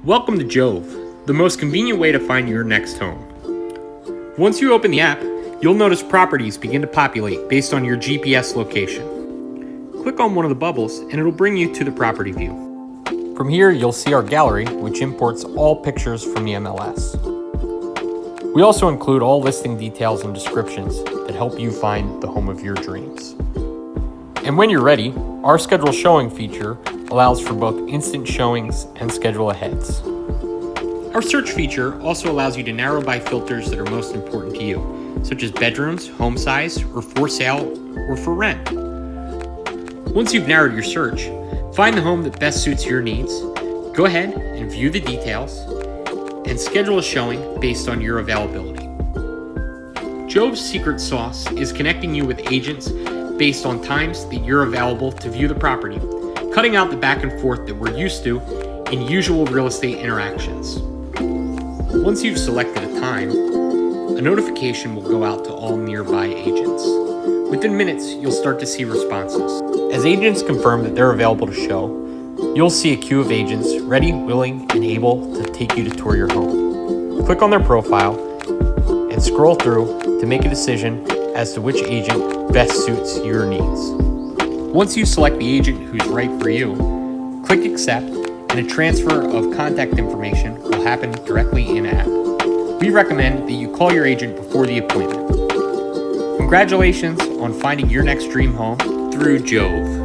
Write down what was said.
Welcome to Jove, the most convenient way to find your next home. Once you open the app, you'll notice properties begin to populate based on your GPS location. Click on one of the bubbles and it'll bring you to the property view. From here, you'll see our gallery, which imports all pictures from the MLS. We also include all listing details and descriptions that help you find the home of your dreams. And when you're ready, our schedule showing feature allows for both instant showings and schedule aheads. Our search feature also allows you to narrow by filters that are most important to you, such as bedrooms, home size, or for sale, or for rent. Once you've narrowed your search, find the home that best suits your needs, go ahead and view the details, and schedule a showing based on your availability. Jove's secret sauce is connecting you with agents based on times that you're available to view the property, cutting out the back and forth that we're used to in usual real estate interactions. Once you've selected a time, a notification will go out to all nearby agents. Within minutes, you'll start to see responses. As agents confirm that they're available to show, you'll see a queue of agents ready, willing, and able to take you to tour your home. Click on their profile and scroll through to make a decision as to which agent best suits your needs. Once you select the agent who's right for you, click Accept, and a transfer of contact information will happen directly in-app. We recommend that you call your agent before the appointment. Congratulations on finding your next dream home through Jove.